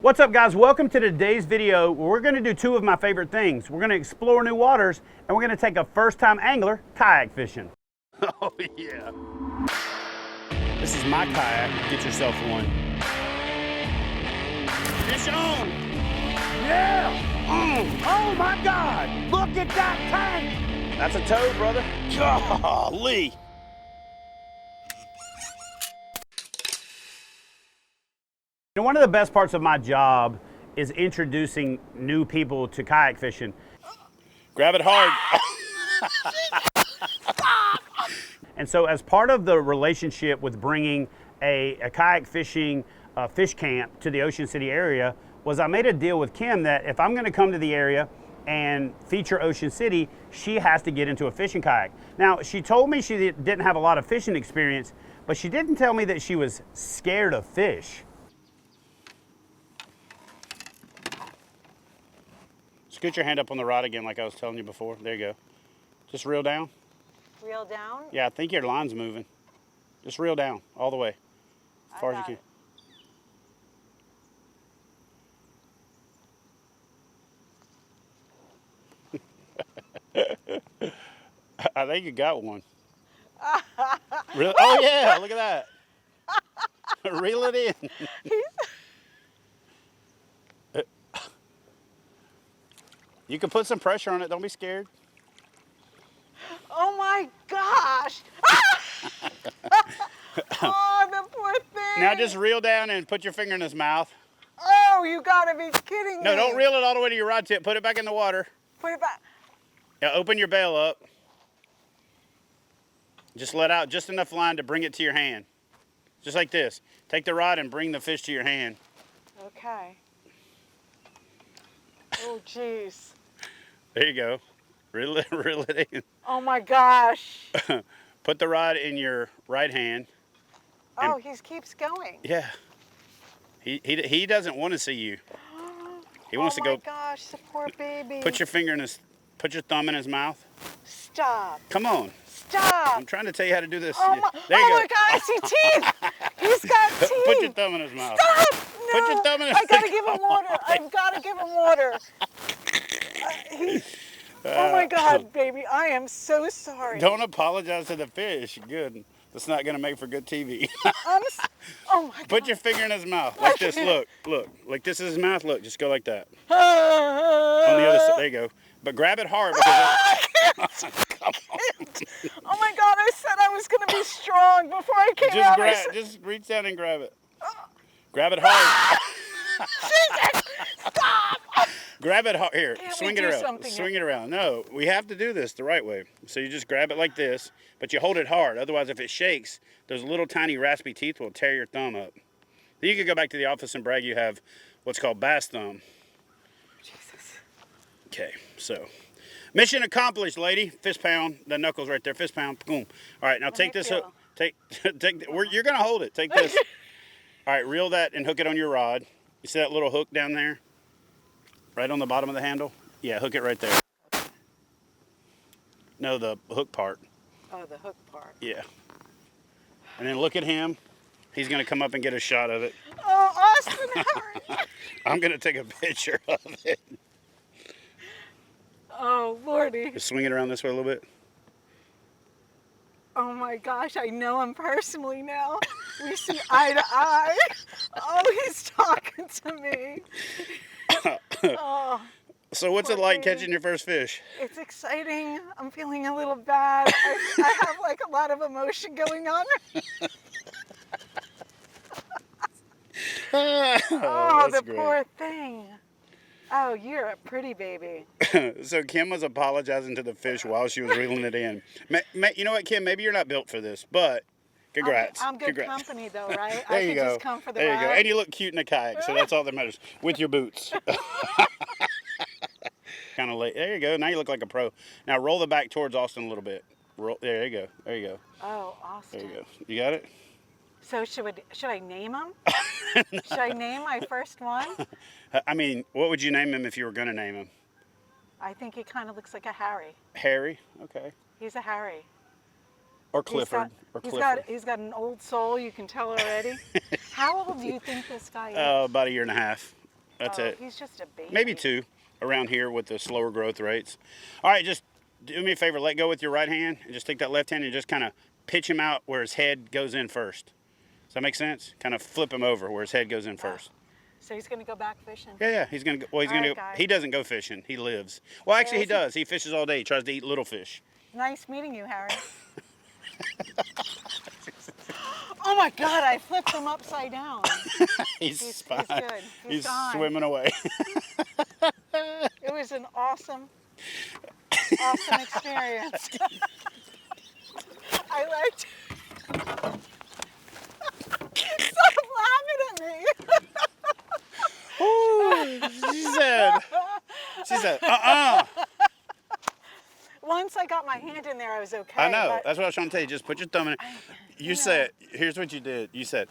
What's up, guys? Welcome to today's video where we're going to do two of my favorite things. We're going to explore new waters and we're going to take a first-time angler kayak fishing. Oh yeah. This is my kayak. Get yourself one. Fish on. Yeah. Oh my God. Look at that tank. That's a toad, brother. Golly. You know, one of the best parts of my job is introducing new people to kayak fishing. Grab it hard. And so as part of the relationship with bringing a kayak fishing fish camp to the Ocean City area was I made a deal with Kim that if I'm gonna come to the area and feature Ocean City, she has to get into a fishing kayak. Now, she told me she didn't have a lot of fishing experience, but she didn't tell me that she was scared of fish. Scoot your hand up on the rod again like I was telling you before. There you go. Just reel down. Reel down? Yeah, I think your line's moving. Just reel down all the way, as far as you can. I think you got one. Really? Oh yeah, look at that. Reel it in. You can put some pressure on it, don't be scared. Oh my gosh! Oh, the poor thing! Now just reel down and put your finger in his mouth. Oh, you gotta be kidding me! No, don't reel it all the way to your rod tip. Put it back in the water. Put it back. Now open your bail up. Just let out just enough line to bring it to your hand. Just like this. Take the rod and bring the fish to your hand. Okay. Oh, jeez. There you go. Reel it in. Oh my gosh. Put the rod in your right hand. Oh, he keeps going. Yeah. He doesn't want to see you. He wants to go. Oh my gosh, the poor baby. Put your thumb in his mouth. Stop. Come on. Stop. I'm trying to tell you how to do this. Oh my, there you go. My God, I see teeth. He's got teeth. Put your thumb in his mouth. Stop. No. Put your thumb in his I gotta give him water. I've gotta give him water. Oh my God, baby, I am so sorry. Don't apologize to the fish. Good. That's not gonna make for good TV. Oh my God. Put your finger in his mouth like this. Look. Like this is his mouth. Look. Just go like that. On the other side. There you go. But grab it hard. Because come on. Oh my God, I said I was gonna be strong before I came out. Just reach down and grab it. Grab it hard. Jesus, stop! Grab it hard. Here, Can't swing we it do around. something Swing it around. No, we have to do this the right way. So you just grab it like this, but you hold it hard. Otherwise, if it shakes, those little tiny raspy teeth will tear your thumb up. Then you can go back to the office and brag you have what's called bass thumb. Jesus. Okay, so mission accomplished, lady. Fist pound. The knuckles right there. Fist pound. Boom. All right, now take this hook. You're gonna hold it. Take this. All right, reel that and hook it on your rod. You see that little hook down there? Right on the bottom of the handle? Yeah, hook it right there. No, the hook part. Oh, the hook part. Yeah. And then look at him. He's gonna come up and get a shot of it. Oh, Austin, hurry. I'm gonna take a picture of it. Oh, Lordy. Just swing it around this way a little bit. Oh my gosh, I know him personally now. We see eye to eye. Oh, he's talking to me. Oh, so what's it like catching your first fish? It's exciting. I'm feeling a little bad. I have like a lot of emotion going on. Oh, the poor thing. Oh, you're a pretty baby. So Kim was apologizing to the fish while she was reeling it in. You know what, Kim? Maybe you're not built for this, but congrats. I'm good company, though, right? There I you can go. Just come for the there ride. you go. And you look cute in a kayak, so that's all that matters. With your boots. Kind of late. There you go. Now you look like a pro. Now roll the back towards Austin a little bit. There you go. There you go. Oh, Austin. There you go. You got it? So should I name him? No. Should I name my first one? I mean, what would you name him if you were going to name him? I think he kind of looks like a Harry. Harry? Okay. He's a Harry. Or Clifford. He's got an old soul, you can tell already. How old do you think this guy is? About a year and a half. That's it. He's just a baby. Maybe 2 around here with the slower growth rates. All right, just do me a favor. Let go with your right hand and just take that left hand and just kind of pitch him out where his head goes in first. Does that make sense? Kind of flip him over where his head goes in first. So he's going to go back fishing? Yeah, he's going to go. Well, he's going to go. He doesn't go fishing. He lives. Well, actually, he does. He fishes all day. He tries to eat little fish. Nice meeting you, Harry. Oh my God, I flipped him upside down. He's fine. He's good. He's gone. swimming away. It was an awesome experience. I liked it. Stop laughing at me. Ooh, she said, Once I got my hand in there, I was okay. I know. That's what I was trying to tell you. Just put your thumb in it. You said, here's what you did. You said,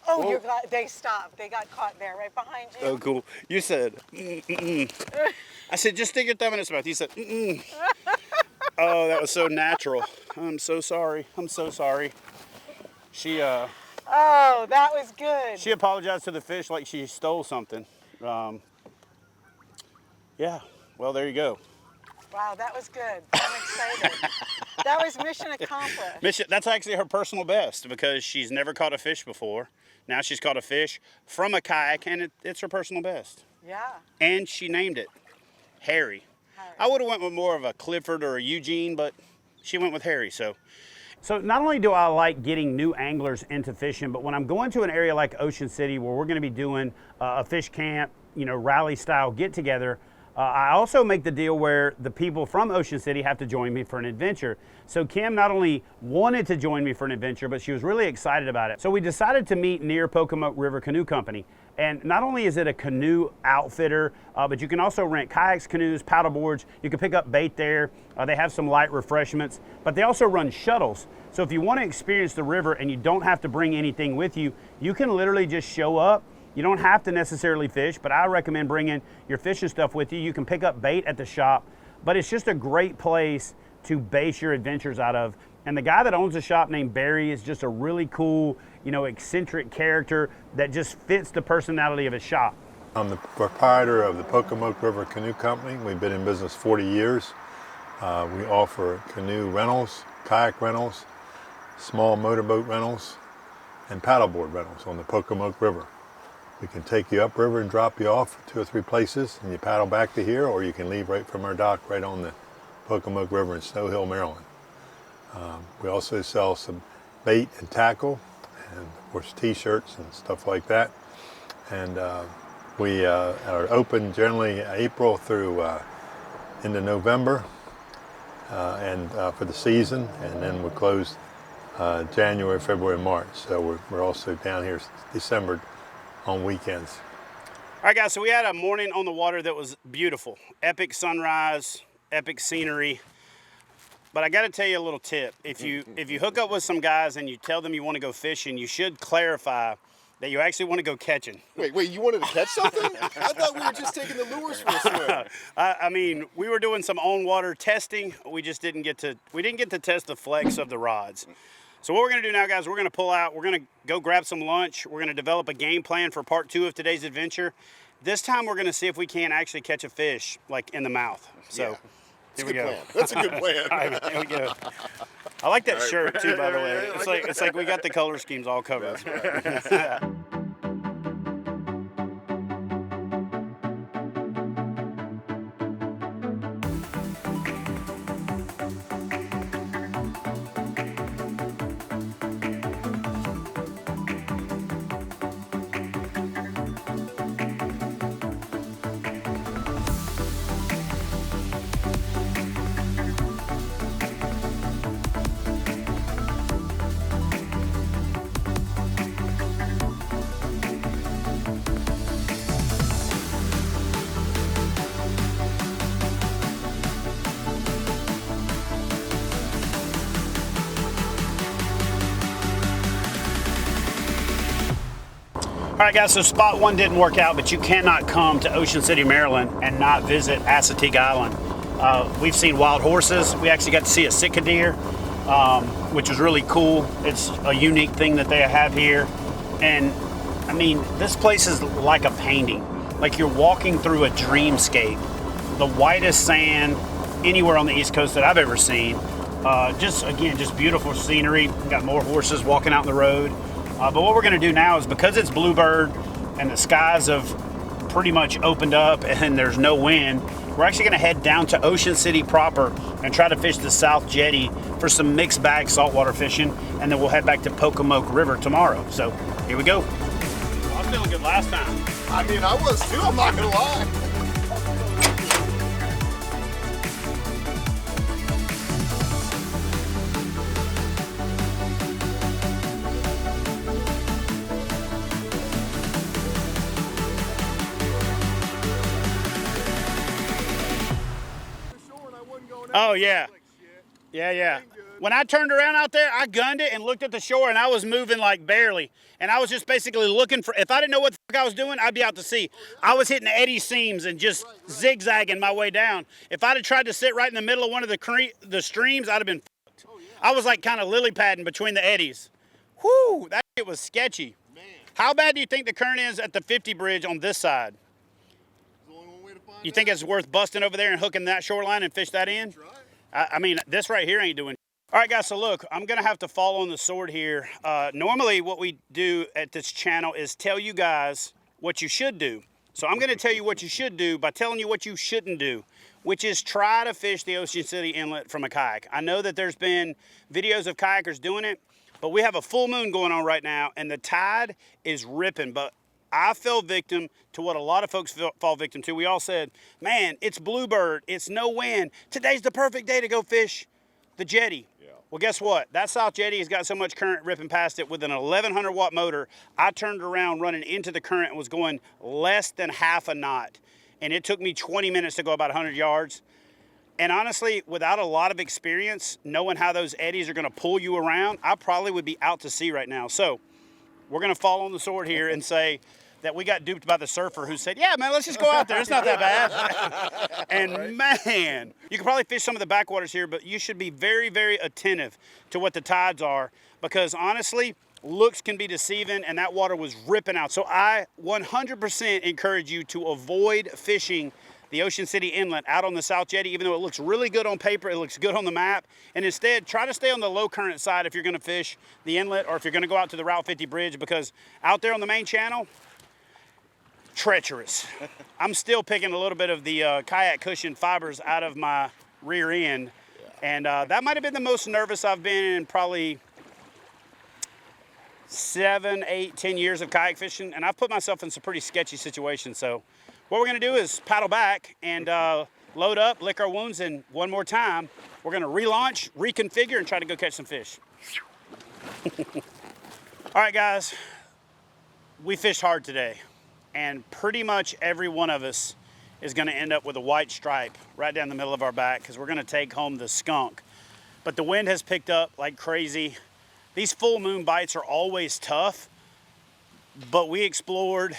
oh, you got, they stopped. They got caught there right behind you. oh, cool. You said, I said, just stick your thumb in his mouth. You said, Oh, that was so natural. I'm so sorry. I'm so sorry. She, Oh, that was good. She apologized to the fish like she stole something. Yeah, well, there you go. Wow, that was good. I'm excited. That was mission accomplished. That's actually her personal best because she's never caught a fish before. Now she's caught a fish from a kayak, and it's her personal best. Yeah. And she named it Harry. I would have went with more of a Clifford or a Eugene, but she went with Harry, so. So not only do I like getting new anglers into fishing, but when I'm going to an area like Ocean City where we're going to be doing a fish camp, rally style get together, I also make the deal where the people from Ocean City have to join me for an adventure. So Kim not only wanted to join me for an adventure, but she was really excited about it. So we decided to meet near Pocomoke River Canoe Company. And not only is it a canoe outfitter, but you can also rent kayaks, canoes, paddle boards. You can pick up bait there. They have some light refreshments, but they also run shuttles. So if you want to experience the river and you don't have to bring anything with you, you can literally just show up. You don't have to necessarily fish, but I recommend bringing your fishing stuff with you. You can pick up bait at the shop, but it's just a great place to base your adventures out of. And the guy that owns the shop named Barry is just a really cool, eccentric character that just fits the personality of his shop. I'm the proprietor of the Pocomoke River Canoe Company. We've been in business 40 years. We offer canoe rentals, kayak rentals, small motorboat rentals, and paddleboard rentals on the Pocomoke River. We can take you upriver and drop you off 2 or 3 places, and you paddle back to here, or you can leave right from our dock right on the Pocomoke River in Snow Hill, Maryland. We also sell some bait and tackle, and of course t-shirts and stuff like that. And we are open generally April through into November and for the season, and then we're closed January, February, March. So we're also down here December on weekends. All right, guys, so we had a morning on the water that was beautiful. Epic sunrise, epic scenery. But I got to tell you a little tip. If you hook up with some guys and you tell them you want to go fishing, you should clarify that you actually want to go catching. Wait, you wanted to catch something? I thought we were just taking the lures for a swim. I mean, we were doing some on-water testing. We just didn't get to test the flex of the rods. So what we're going to do now, guys, we're going to pull out. We're going to go grab some lunch. We're going to develop a game plan for part 2 of today's adventure. This time we're going to see if we can actually catch a fish, like in the mouth. So here we go. Plan. That's a good plan. All right, here we go. I like that shirt too, by the way. It's like we got the color schemes all covered. All right, guys, so spot 1 didn't work out, but you cannot come to Ocean City, Maryland and not visit Assateague Island. We've seen wild horses. We actually got to see a Sitka deer, which was really cool. It's a unique thing that they have here. And I mean, this place is like a painting. Like you're walking through a dreamscape. The whitest sand anywhere on the East Coast that I've ever seen. Just beautiful scenery. We've got more horses walking out in the road. But what we're gonna do now is, because it's Bluebird and the skies have pretty much opened up and there's no wind, we're actually gonna head down to Ocean City proper and try to fish the South Jetty for some mixed bag saltwater fishing, and then we'll head back to Pocomoke River tomorrow. So here we go. I was feeling good last time. I mean, I was too, I'm not gonna lie. Oh yeah. Yeah. When I turned around out there, I gunned it and looked at the shore, and I was moving like barely. And I was just basically looking for, if I didn't know what the fuck I was doing, I'd be out to sea. I was hitting eddy seams and just zigzagging my way down. If I'd have tried to sit right in the middle of one of the streams, I'd have been fucked. I was like kind of lily padding between the eddies. Whew, that shit was sketchy. Man. How bad do you think the current is at the 50 bridge on this side? There's only one way to find You think it's worth busting over there and hooking that shoreline and fish that in? I mean, this right here ain't doing. All right, guys, so look, I'm going to have to fall on the sword here. Normally what we do at this channel is tell you guys what you should do. So I'm going to tell you what you should do by telling you what you shouldn't do, which is try to fish the Ocean City Inlet from a kayak. I know that there's been videos of kayakers doing it, but we have a full moon going on right now, and the tide is ripping. But I fell victim to what a lot of folks fall victim to. We all said, man, it's Bluebird, it's no wind. Today's the perfect day to go fish the jetty. Yeah. Well, guess what? That South Jetty has got so much current ripping past it with an 1100 watt motor. I turned around running into the current and was going less than half a knot. And it took me 20 minutes to go about 100 yards. And honestly, without a lot of experience, knowing how those eddies are gonna pull you around, I probably would be out to sea right now. So we're gonna fall on the sword here and say that we got duped by the surfer who said, yeah, man, let's just go out there. It's not that bad. And man, you can probably fish some of the backwaters here, but you should be very, very attentive to what the tides are, because honestly, looks can be deceiving, and that water was ripping out. So I 100% encourage you to avoid fishing the Ocean City Inlet out on the South Jetty, even though it looks really good on paper, it looks good on the map. And instead, try to stay on the low current side if you're gonna fish the inlet, or if you're gonna go out to the Route 50 bridge, because out there on the main channel, treacherous. I'm still picking a little bit of the kayak cushion fibers out of my rear end. And that might have been the most nervous I've been in probably 7, 8, 10 years of kayak fishing. And I've put myself in some pretty sketchy situations. So what we're gonna do is paddle back and load up, lick our wounds, and one more time, we're gonna relaunch, reconfigure, and try to go catch some fish. All right, guys, we fished hard today. And pretty much every one of us is gonna end up with a white stripe right down the middle of our back, because we're gonna take home the skunk. But the wind has picked up like crazy. These full moon bites are always tough, but we explored.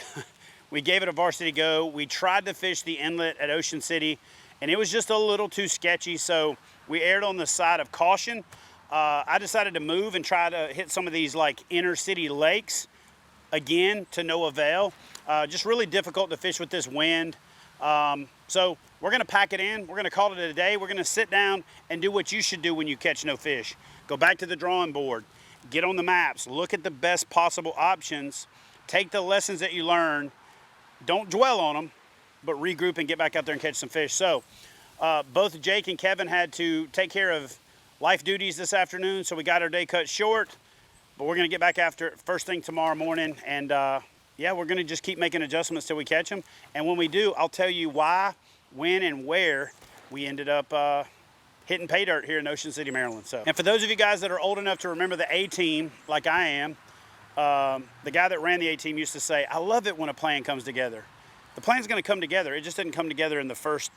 We gave it a varsity go. We tried to fish the inlet at Ocean City, and it was just a little too sketchy, so we erred on the side of caution. I decided to move and try to hit some of these like inner city lakes, again, to no avail. Just really difficult to fish with this wind. So we're gonna pack it in. We're gonna call it a day. We're gonna sit down and do what you should do when you catch no fish. Go back to the drawing board, get on the maps, look at the best possible options, take the lessons that you learn, don't dwell on them, but regroup and get back out there and catch some fish. So both Jake and Kevin had to take care of life duties this afternoon, so we got our day cut short. But we're gonna get back after it first thing tomorrow morning, and yeah, we're gonna just keep making adjustments till we catch them. And when we do, I'll tell you why, when, and where we ended up hitting pay dirt here in Ocean City, Maryland. So, and for those of you guys that are old enough to remember the A-team, like I am, the guy that ran the A-team used to say, I love it when a plan comes together. The plan's gonna come together. It just didn't come together in the first,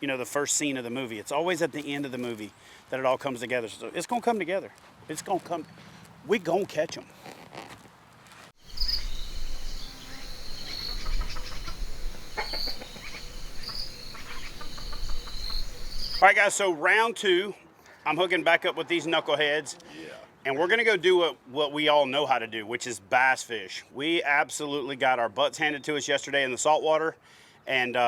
the first scene of the movie. It's always at the end of the movie that it all comes together. So it's gonna come together. It's gonna come. We gonna catch them. All right, guys, so round two, I'm hooking back up with these knuckleheads. Yeah. and we're gonna go do what we all know how to do, which is bass fish. We absolutely got our butts handed to us yesterday in the saltwater, and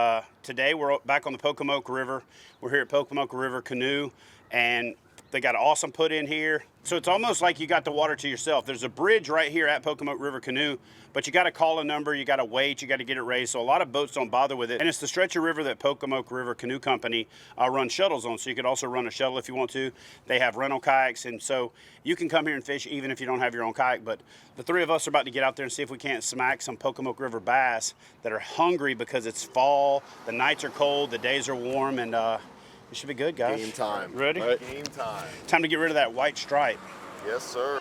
today we're back on the Pocomoke River. We're here at Pocomoke River Canoe, and they got an awesome put in here. So it's almost like you got the water to yourself. There's a bridge right here at Pocomoke River Canoe, but you got to call a number, you got to wait, you got to get it raised. So a lot of boats don't bother with it. And it's the stretch of river that Pocomoke River Canoe Company runs shuttles on. So you could also run a shuttle if you want to. They have rental kayaks, and so you can come here and fish even if you don't have your own kayak. But the three of us are about to get out there and see if we can't smack some Pocomoke River bass that are hungry because it's fall, the nights are cold, the days are warm, and it should be good, guys. Game time. Ready? Right. Game time. Time to get rid of that white stripe. Yes, sir.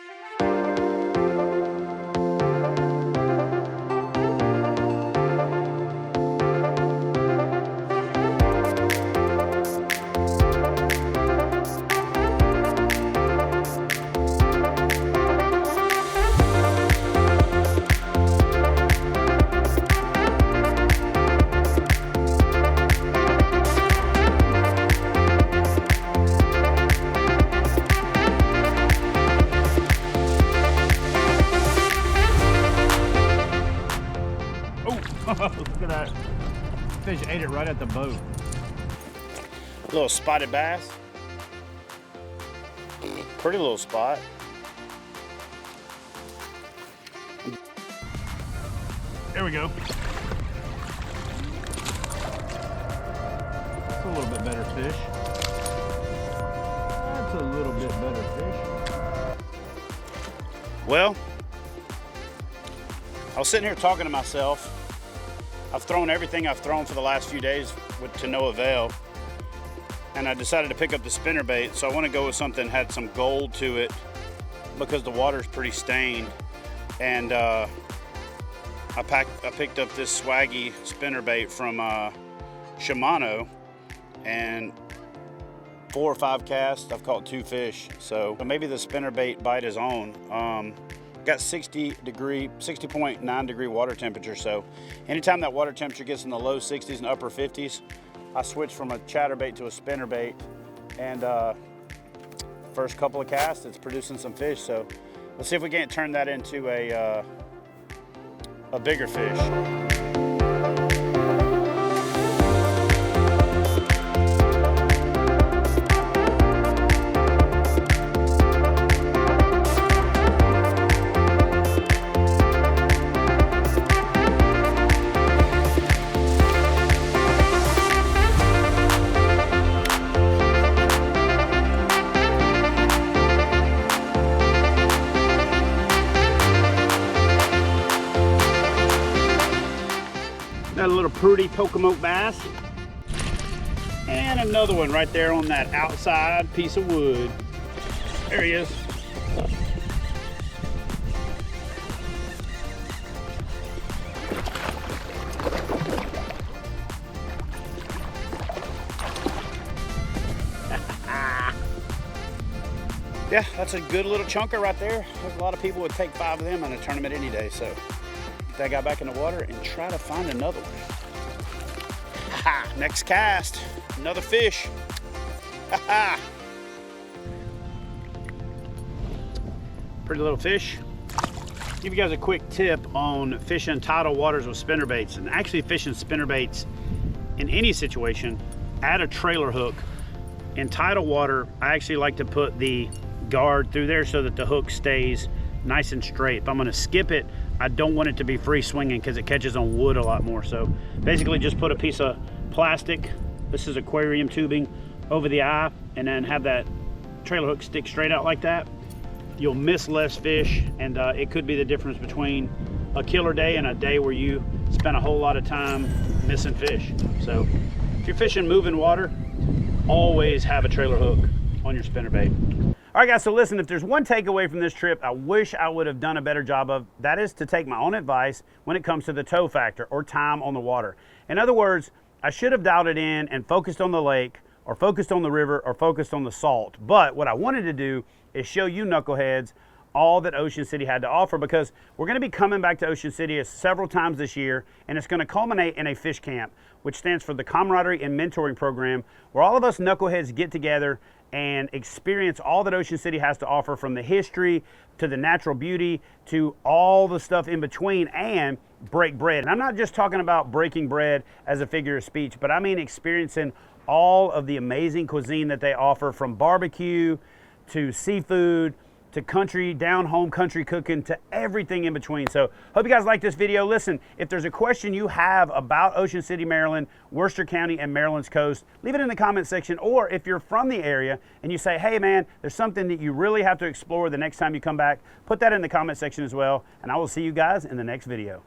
Look at that. Fish ate it right at the boat. Little spotted bass. Pretty little spot. There we go. That's a little bit better fish. That's a little bit better fish. Well, I was sitting here talking to myself. I've thrown everything I've thrown for the last few days to no avail. And I decided to pick up the spinnerbait. So I want to go with something that had some gold to it because the water's pretty stained. And I picked up this swaggy spinnerbait from Shimano, and 4 or 5 casts, I've caught 2 fish. So maybe the spinnerbait bite is on. Got 60.9 degree water temperature, so anytime that water temperature gets in the low 60s and upper 50s, I switch from a chatterbait to a spinnerbait, and first couple of casts it's producing some fish. So let's see if we can't turn that into a bigger fish. Got a little pretty Pocomoke bass. And another one right there on that outside piece of wood. There he is. Yeah, that's a good little chunker right there. There's a lot of people would take 5 of them in a tournament any day, so get that guy back in the water and try to find another one. Ha! Next cast, another fish. Ha! Pretty little fish. Give you guys a quick tip on fishing tidal waters with spinnerbaits, and actually fishing spinnerbaits in any situation. Add a trailer hook. In tidal water, I actually like to put the guard through there so that the hook stays nice and straight. If I'm going to skip it, I don't want it to be free swinging because it catches on wood a lot more. So basically just put a piece of plastic, this is aquarium tubing, over the eye, and then have that trailer hook stick straight out like that. You'll miss less fish, and it could be the difference between a killer day and a day where you spend a whole lot of time missing fish. So if you're fishing moving water, always have a trailer hook on your spinnerbait. All right, guys, so listen, if there's one takeaway from this trip I wish I would have done a better job of, that is to take my own advice when it comes to the tow factor or time on the water. In other words, I should have dialed it in and focused on the lake or focused on the river or focused on the salt. But what I wanted to do is show you knuckleheads all that Ocean City had to offer, because we're going to be coming back to Ocean City several times this year, and it's going to culminate in a fish camp, which stands for the Camaraderie and Mentoring Program, where all of us knuckleheads get together and experience all that Ocean City has to offer, from the history to the natural beauty to all the stuff in between, and break bread. And I'm not just talking about breaking bread as a figure of speech, but I mean experiencing all of the amazing cuisine that they offer, from barbecue to seafood to country, down home country cooking, to everything in between. So hope you guys like this video. Listen, if there's a question you have about Ocean City, Maryland, Worcester County and Maryland's coast, leave it in the comment section. Or if you're from the area and you say, hey man, there's something that you really have to explore the next time you come back, put that in the comment section as well. And I will see you guys in the next video.